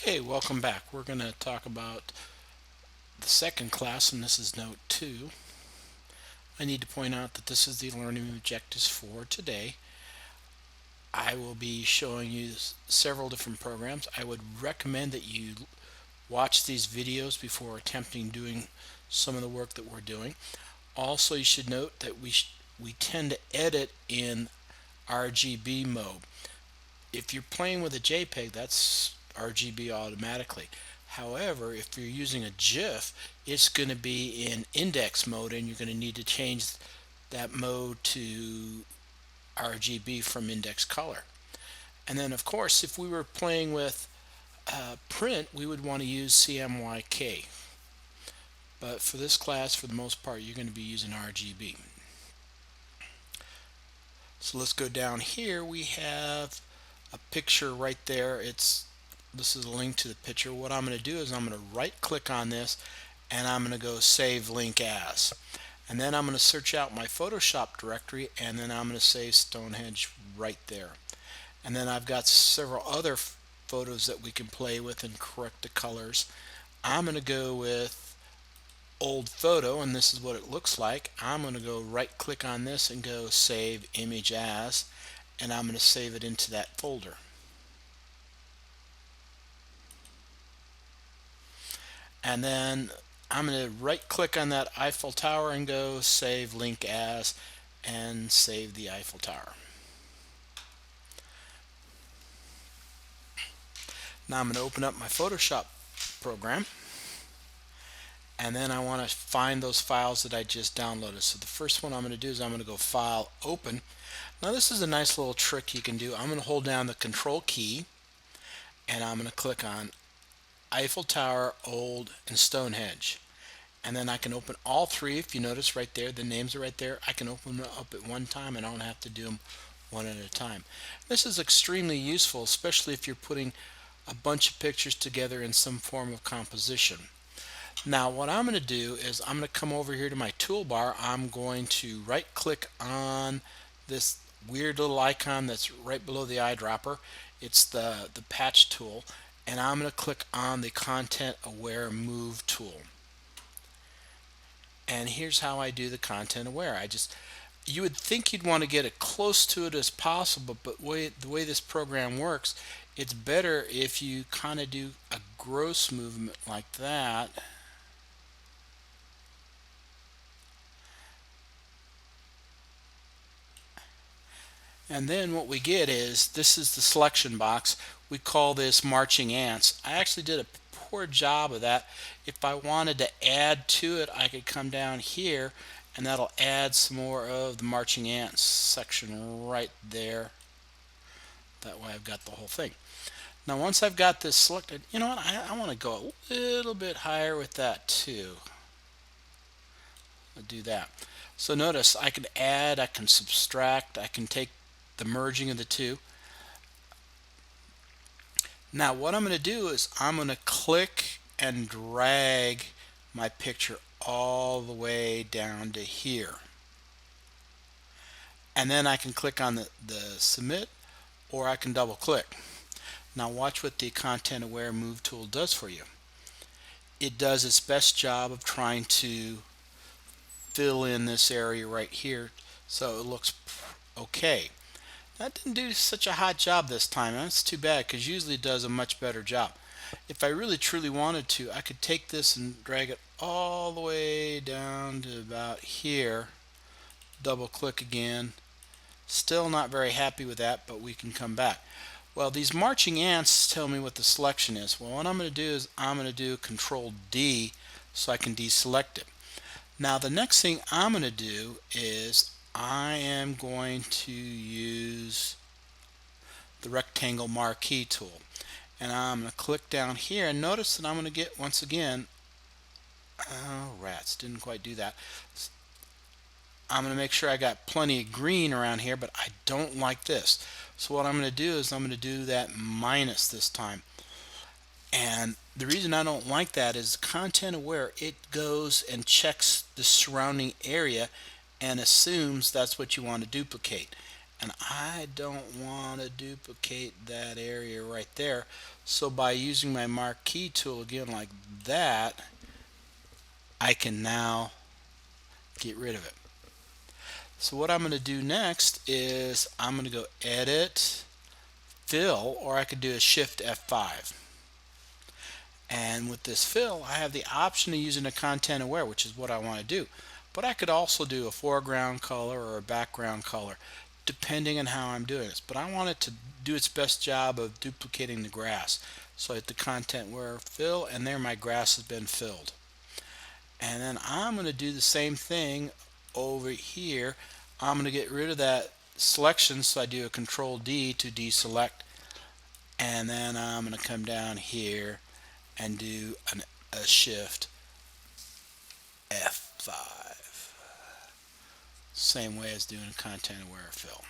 Okay, welcome back. We're going to talk about the second class, and this is Note 2. I need to point out that this is the learning objectives for today. I will be showing you several different programs. I would recommend that you watch these videos before attempting doing some of the work that we're doing. Also, you should note that we tend to edit in RGB mode. If you're playing with a JPEG, that's RGB automatically. However, if you're using a GIF, it's going to be in index mode, and you're going to need to change that mode to RGB from index color. And then, of course, if we were playing with print, we would want to use CMYK. But for this class, for the most part, you're going to be using RGB. So let's go down here. We have a picture right there. This is a link to the picture. What I'm going to do is I'm going to right click on this, and I'm going to go save link as, and then I'm going to search out my Photoshop directory, and then I'm going to save Stonehenge right there. And then I've got several other photos that we can play with and correct the colors. I'm going to go with old photo, and this is what it looks like. I'm going to go right click on this and go save image as, and I'm going to save it into that folder. And then I'm going to right click on that Eiffel Tower and go save link as, and save the Eiffel Tower. Now I'm going to open up my Photoshop program, and then I want to find those files that I just downloaded. So the first one I'm going to do is I'm going to go File, Open. Now this is a nice little trick you can do. I'm going to hold down the Control key, and I'm going to click on Eiffel Tower, Old, and Stonehenge. And then I can open all three. If you notice right there, the names are right there. I can open them up at one time, and I don't have to do them one at a time. This is extremely useful, especially if you're putting a bunch of pictures together in some form of composition. Now what I'm going to do is I'm going to come over here to my toolbar. I'm going to right click on this weird little icon that's right below the eyedropper. It's the patch tool, and I'm going to click on the Content Aware Move tool. And here's how I do the Content Aware. You would think you'd want to get as close to it as possible, but the way this program works, it's better if you kind of do a gross movement like that. And then what we get is, this is the selection box. We call this marching ants. I actually did a poor job of that. If I wanted to add to it, I could come down here, and that'll add some more of the marching ants section right there. That way I've got the whole thing. Now once I've got this selected, you know what, I want to go a little bit higher with that too. I'll do that. So notice I can add, I can subtract, I can take the merging of the two. Now what I'm going to do is I'm going to click and drag my picture all the way down to here. And then I can click on the submit, or I can double click. Now watch what the Content Aware Move tool does for you. It does its best job of trying to fill in this area right here so it looks okay. That didn't do such a hot job this time. That's too bad, because usually it does a much better job. If I really truly wanted to, I could take this and drag it all the way down to about here. Double click again. Still not very happy with that, but we can come back. Well, these marching ants tell me what the selection is. Well, what I'm going to do is I'm going to do Control D so I can deselect it. Now the next thing I'm going to do is I am going to use the rectangle marquee tool, and I'm going to click down here, and notice that I'm going to get, once again, oh rats, didn't quite do that. I'm going to make sure I got plenty of green around here, but I don't like this. So what I'm going to do is I'm going to do that minus this time. And the reason I don't like that is Content Aware, it goes and checks the surrounding area and assumes that's what you want to duplicate. and I don't want to duplicate that area right there. So by using my marquee tool again like that, I can now get rid of it. So what I'm going to do next is I'm going to go edit, fill, or I could do a shift F5. And with this fill, I have the option of using a content aware, which is what I want to do. But I could also do a foreground color or a background color, depending on how I'm doing this. But I want it to do its best job of duplicating the grass. So I hit the content aware fill, and there my grass has been filled. And then I'm going to do the same thing over here. I'm going to get rid of that selection, so I do a Control D to deselect, and then I'm going to come down here and do a shift F5. Same way as doing a content aware fill.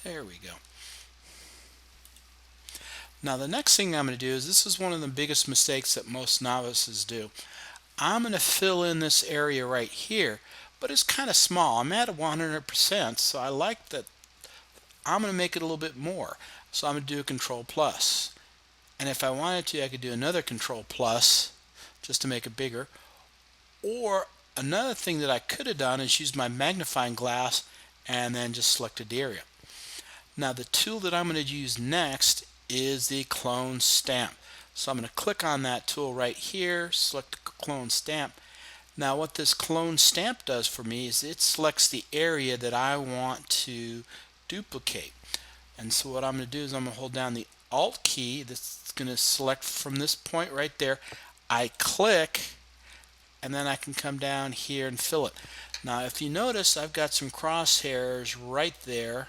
There we go. Now the next thing I'm going to do is, this is one of the biggest mistakes that most novices do. I'm going to fill in this area right here, but it's kind of small. I'm at 100%, so I like that. I'm going to make it a little bit more. So I'm going to do a Control plus. And if I wanted to, I could do another Control plus just to make it bigger. Or another thing that I could have done is use my magnifying glass and then just selected the area. Now the tool that I'm going to use next is the clone stamp. So I'm going to click on that tool right here, select the clone stamp. Now what this clone stamp does for me is it selects the area that I want to duplicate. And so what I'm going to do is I'm going to hold down the Alt key. This is going to select from this point right there. I click, and then I can come down here and fill it. Now if you notice, I've got some crosshairs right there,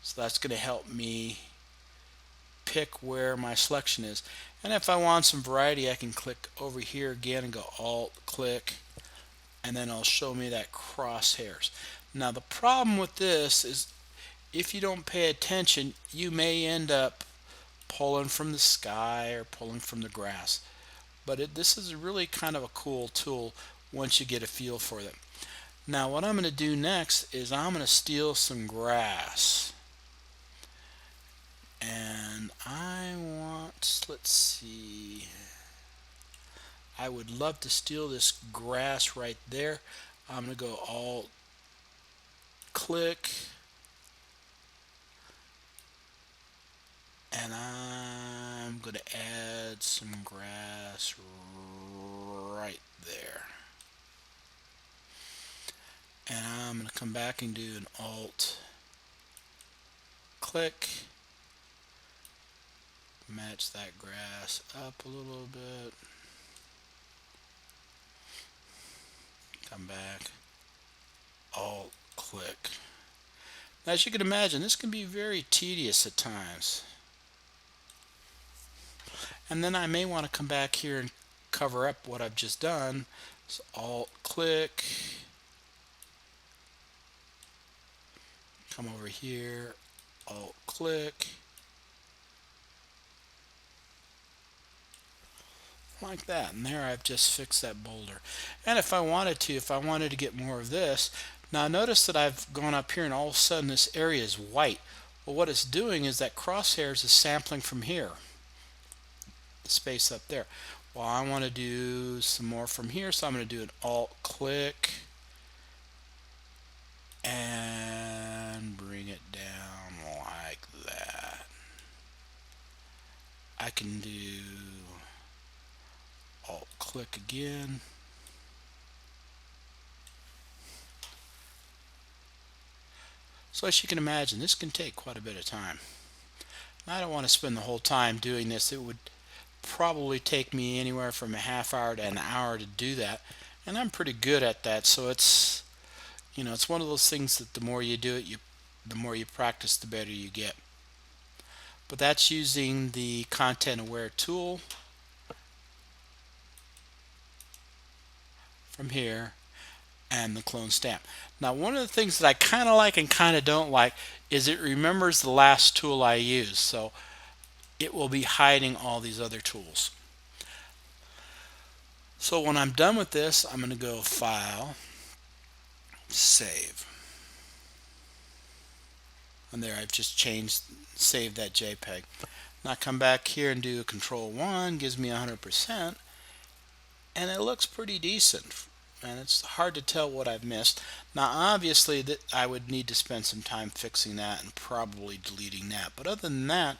so that's going to help me pick where my selection is. And if I want some variety, I can click over here again and go Alt click, and then it'll show me that crosshairs. Now the problem with this is, if you don't pay attention, you may end up pulling from the sky or pulling from the grass. But this is really kind of a cool tool once you get a feel for it. Now what I'm going to do next is I'm going to steal some grass. And I want, let's see, I would love to steal this grass right there. I'm going to go Alt click, and I'm going to add some grass right there. And I'm going to come back and do an Alt click, match that grass up a little bit, come back, Alt click. Now, as you can imagine, this can be very tedious at times. And then I may want to come back here and cover up what I've just done. So Alt click, come over here, Alt click, like that, and there I've just fixed that boulder. And if I wanted to get more of this, now notice that I've gone up here and all of a sudden this area is white. Well, what it's doing is that crosshairs is sampling from here, the space up there. Well, I want to do some more from here, so I'm going to do an Alt click and bring it down like that. I can do Alt click again. So as you can imagine, this can take quite a bit of time. I don't want to spend the whole time doing this. It would probably take me anywhere from a half hour to an hour to do that, and I'm pretty good at that. So it's, it's one of those things that the more you do it, the more you practice, the better you get. But that's using the content aware tool from here and the clone stamp. Now one of the things that I kind of like and kind of don't like is it remembers the last tool I used, so it will be hiding all these other tools. So when I'm done with this, I'm going to go File, Save. And there I've just saved that JPEG. Now come back here and do a control 1, gives me 100%, and it looks pretty decent. And it's hard to tell what I've missed. Now obviously that I would need to spend some time fixing that and probably deleting that. But other than that,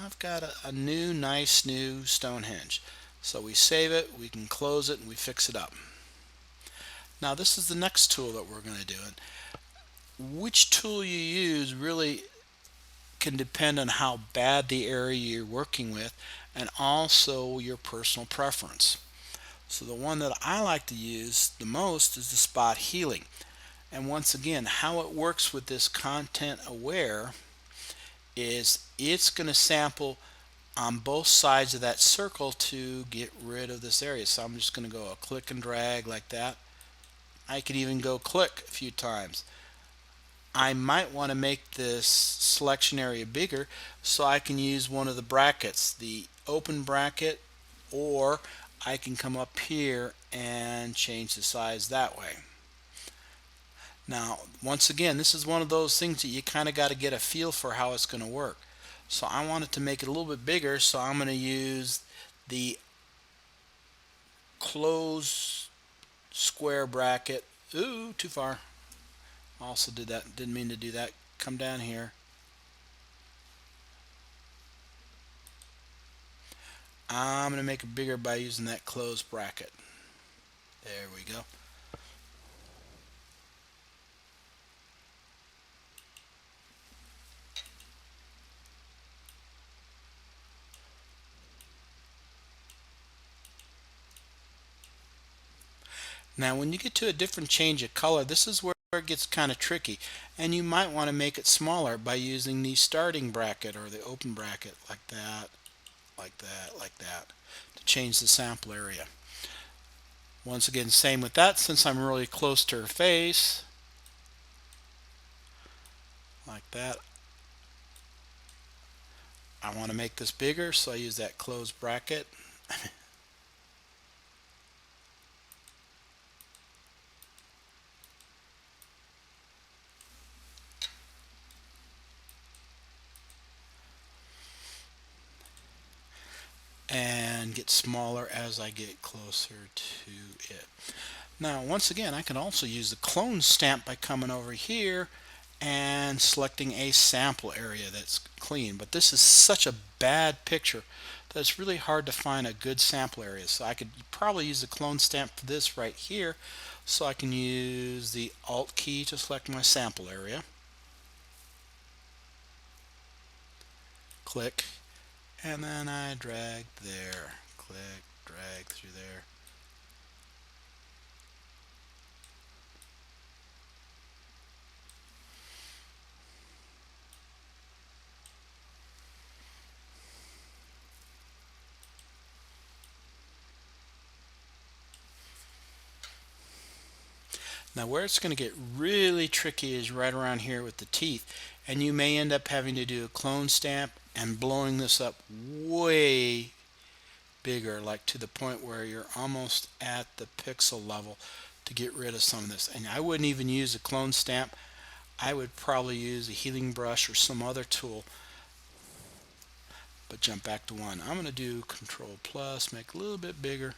I've got a nice new Stonehenge. So we save it, we can close it, and we fix it up. Now this is the next tool that we're going to do. And which tool you use really can depend on how bad the area you're working with and also your personal preference. So the one that I like to use the most is the spot healing. And once again, how it works with this content aware is it's going to sample on both sides of that circle to get rid of this area. So I'm just going to go a click and drag like that. I could even go click a few times. I might want to make this selection area bigger, so I can use one of the brackets, the open bracket, or I can come up here and change the size that way. Now once again, this is one of those things that you kind of got to get a feel for how it's going to work. So I wanted to make it a little bit bigger, so I'm going to use the close square bracket. Ooh, too far. Also did that, didn't mean to do that. Come down here. I'm going to make it bigger by using that close bracket. There we go. Now when you get to a different change of color, this is where it gets kind of tricky, and you might want to make it smaller by using the starting bracket or the open bracket like that, like that, like that, to change the sample area. Once again, same with that. Since I'm really close to her face, like that, I want to make this bigger, so I use that closed bracket. And get smaller as I get closer to it. Now once again, I can also use the clone stamp by coming over here and selecting a sample area that's clean. But this is such a bad picture that it's really hard to find a good sample area. So I could probably use the clone stamp for this right here. So I can use the Alt key to select my sample area. Click, and then I drag there. Click, drag through there. Now where it's going to get really tricky is right around here with the teeth, and you may end up having to do a clone stamp and blowing this up way bigger, like to the point where you're almost at the pixel level to get rid of some of this. And I wouldn't even use a clone stamp. I would probably use a healing brush or some other tool. But jump back to one. I'm going to do Control Plus, make a little bit bigger.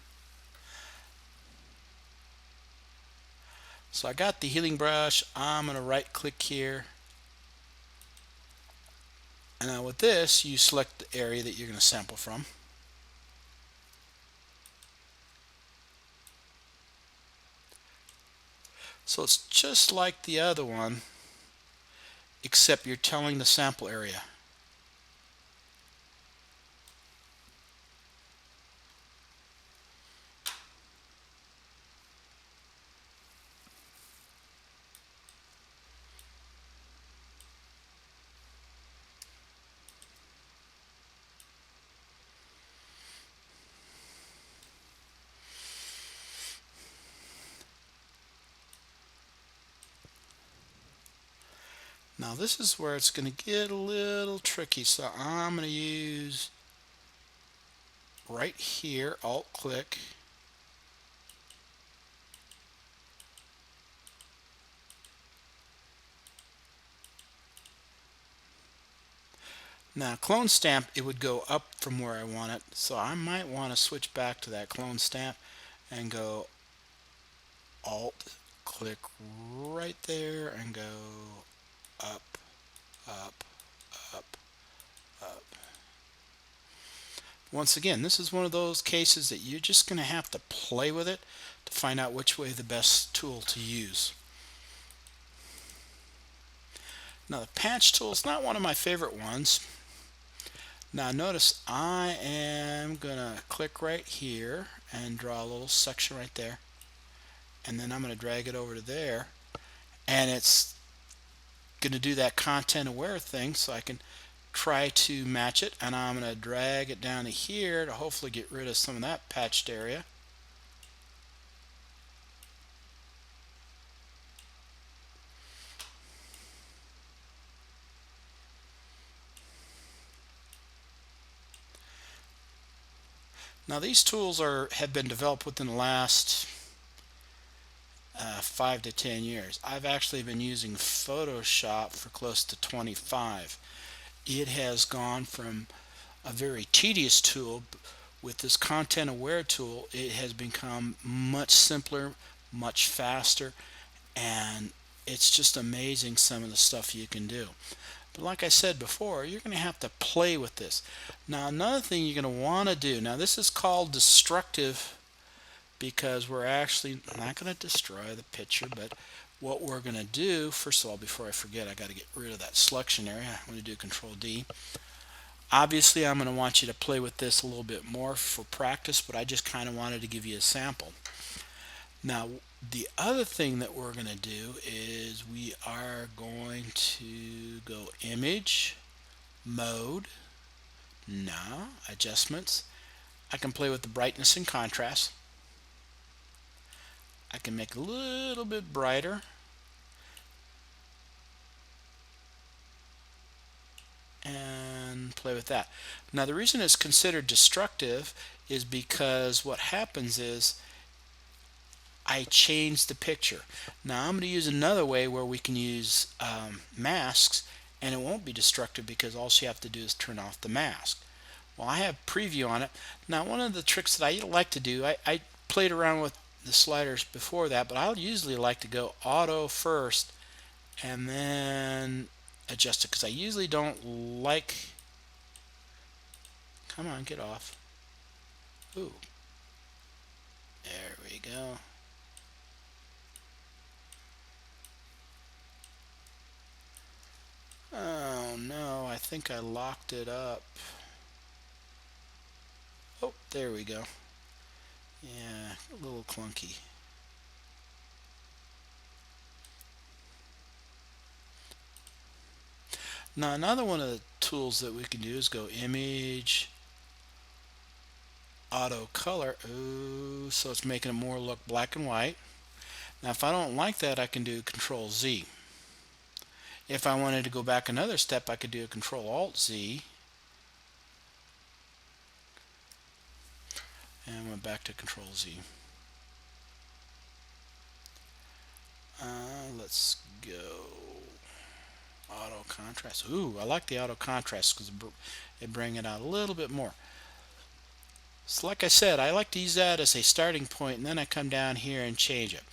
So I got the healing brush. I'm going to right click here. And now with this, you select the area that you're going to sample from. So it's just like the other one, except you're telling the sample area. Now this is where it's going to get a little tricky, so I'm going to use right here, Alt click, Now clone stamp, it would go up from where I want it, so I might want to switch back to that clone stamp and go Alt, click right there and go up, up, up, up. Once again, this is one of those cases that you're just going to have to play with it to find out which way the best tool to use. Now the patch tool is not one of my favorite ones. Now notice I am going to click right here and draw a little section right there, and then I'm going to drag it over to there, and it's going to do that content aware thing, so I can try to match it, and I'm going to drag it down to here to hopefully get rid of some of that patched area. Now these tools have been developed within the last 5 to 10 years. I've actually been using Photoshop for close to 25. It has gone from a very tedious tool. With this content aware tool, it has become much simpler, much faster, and it's just amazing some of the stuff you can do. But like I said before, you're going to have to play with this. Now another thing you're going to want to do, now this is called destructive, because we're actually not going to destroy the picture, but what we're going to do, first of all, before I forget, I got to get rid of that selection area. I'm going to do Control D. Obviously I'm going to want you to play with this a little bit more for practice, but I just kind of wanted to give you a sample. Now the other thing that we're going to do is we are going to go Image, Mode, now Adjustments. I can play with the brightness and contrast. I can make it a little bit brighter, and play with that. Now the reason it's considered destructive is because what happens is I change the picture. Now I'm going to use another way where we can use masks, and it won't be destructive because all you have to do is turn off the mask. Well, I have preview on it. Now one of the tricks that I like to do, I played around with the sliders before that, but I'll usually like to go auto first and then adjust it, because I usually don't like, come on, get off. Ooh, there we go. Oh no, I think I locked it up. Oh, there we go. Yeah, a little clunky. Now another one of the tools that we can do is go Image, Auto Color. Ooh, so it's making it more look black and white. Now if I don't like that, I can do Control Z. If I wanted to go back another step, I could do a Control Alt Z and went back to Control Z. Let's go auto contrast. Ooh, I like the auto contrast because it brings it out a little bit more. So like I said, I like to use that as a starting point, and then I come down here and change it.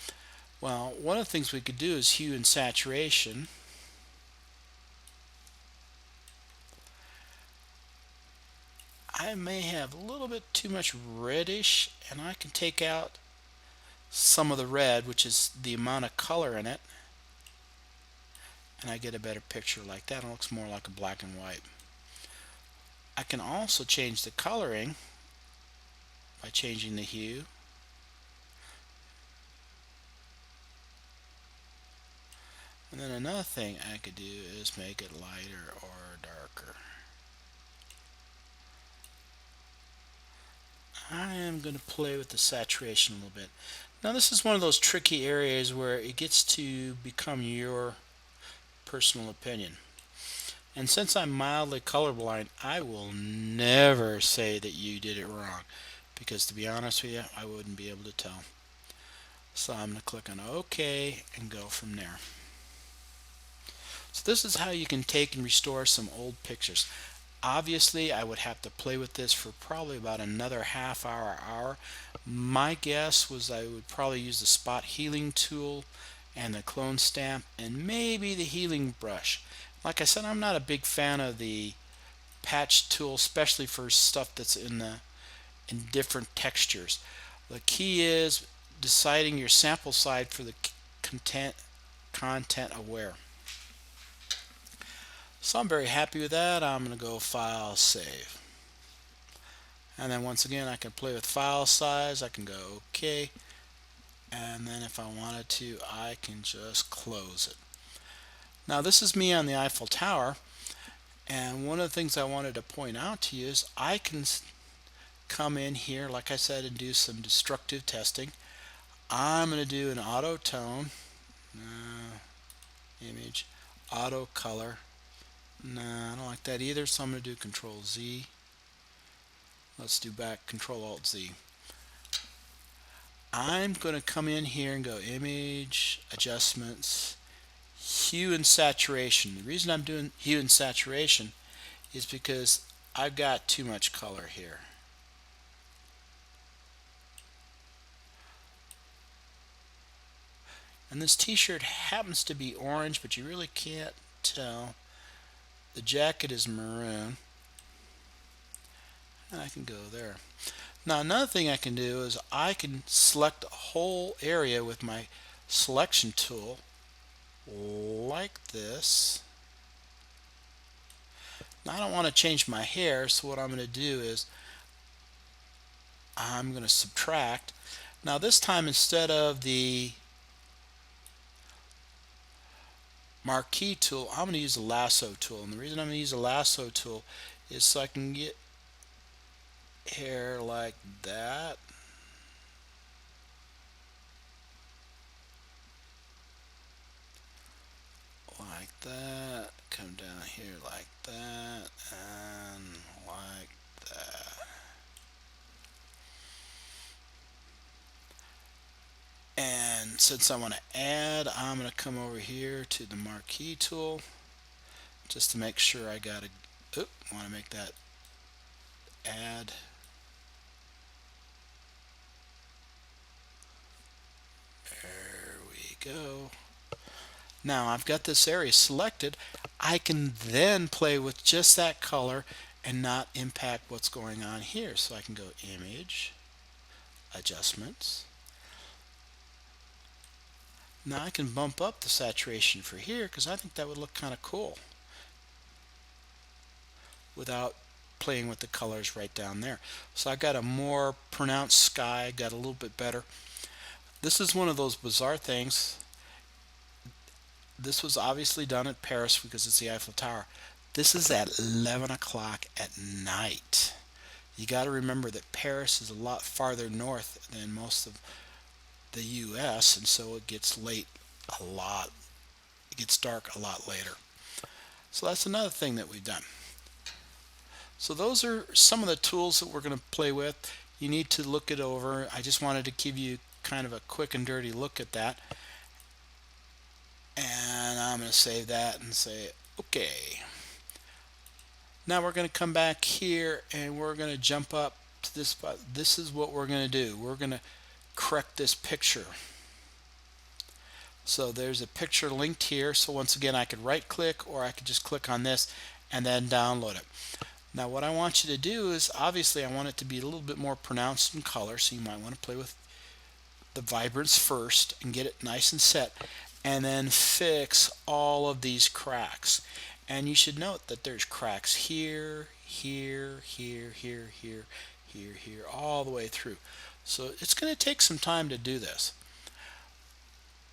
Well, one of the things we could do is hue and saturation. I may have a little bit too much reddish, and I can take out some of the red, which is the amount of color in it, and I get a better picture like that. It looks more like a black and white. I can also change the coloring by changing the hue. And then another thing I could do is make it lighter or darker. I am going to play with the saturation a little bit. Now this is one of those tricky areas where it gets to become your personal opinion. And since I'm mildly colorblind, I will never say that you did it wrong, because to be honest with you, I wouldn't be able to tell. So I'm going to click on OK and go from there. So this is how you can take and restore some old pictures. Obviously, I would have to play with this for probably about another half hour. My guess was I would probably use the spot healing tool and the clone stamp and maybe the healing brush. Like I said, I'm not a big fan of the patch tool, especially for stuff that's in different textures. The key is deciding your sample size for the content aware. So I'm very happy with that. I'm going to go File, Save. And then once again, I can play with file size. I can go OK. And then if I wanted to, I can just close it. Now this is me on the Eiffel Tower. And one of the things I wanted to point out to you is I can come in here, like I said, and do some destructive testing. I'm going to do an auto tone, image, auto color. No, I don't like that either, so I'm going to do Control Z. Let's do back Control Alt Z. I'm going to come in here and go Image, Adjustments, Hue and Saturation. The reason I'm doing Hue and Saturation is because I've got too much color here. And this t-shirt happens to be orange, but you really can't tell. The jacket is maroon. And I can go there. Now another thing I can do is I can select a whole area with my selection tool like this. Now I don't want to change my hair, so what I'm going to do is I'm going to subtract. Now this time, instead of the marquee tool, I'm going to use the lasso tool. And the reason I'm going to use the lasso tool is so I can get hair like that. Like that. Come down here like that. And like that. And since I want to add, I'm going to come over here to the marquee tool just to make sure I got a, want to make that add. There we go. Now I've got this area selected. I can then play with just that color and not impact what's going on here. So I can go Image, Adjustments. Now I can bump up the saturation for here because I think that would look kind of cool without playing with the colors right down there. So I got a more pronounced sky, got a little bit better. This is one of those bizarre things. This was obviously done at Paris because it's the Eiffel Tower. This is at 11 o'clock at night. You got to remember that Paris is a lot farther north than most of the US, and so it gets late a lot. It gets dark a lot later. So that's another thing that we've done. So those are some of the tools that we're going to play with. You need to look it over. I just wanted to give you kind of a quick and dirty look at that. And I'm going to save that and say okay. Now we're going to come back here and we're going to jump up to this spot. This is what we're going to do. We're going to correct this picture. So there's a picture linked here. So once again, I could right click or I could just click on this and then download it. Now what I want you to do is, obviously I want it to be a little bit more pronounced in color, so you might want to play with the vibrance first and get it nice and set, and then fix all of these cracks. And you should note that there's cracks here, here, here, here, here, here, here, all the way through. So it's going to take some time to do this.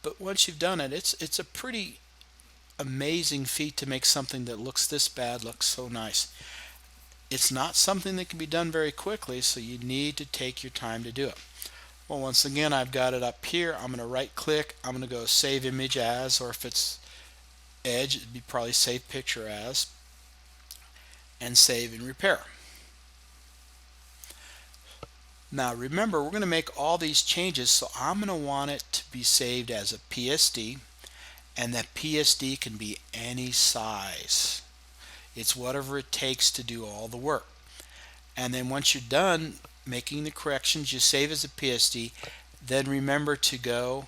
But once you've done it, it's a pretty amazing feat to make something that looks this bad look so nice. It's not something that can be done very quickly, so you need to take your time to do it. Well, once again, I've got it up here. I'm going to right click. I'm going to go Save Image As, or if it's Edge, it'd be probably Save Picture As, and Save and Repair. Now remember, we're going to make all these changes, so I'm going to want it to be saved as a PSD, and that PSD can be any size. It's whatever it takes to do all the work. And then once you're done making the corrections, you save as a PSD. Then remember to go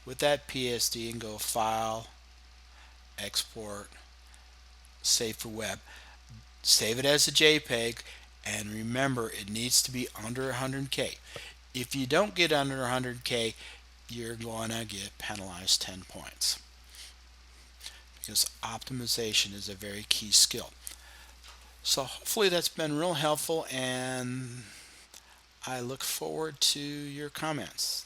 with that PSD and go File, Export, Save for Web. Save it as a JPEG, and remember it needs to be under 100K. If you don't get under 100K, you're going to get penalized 10 points, because optimization is a very key skill. So hopefully that's been real helpful, and I look forward to your comments.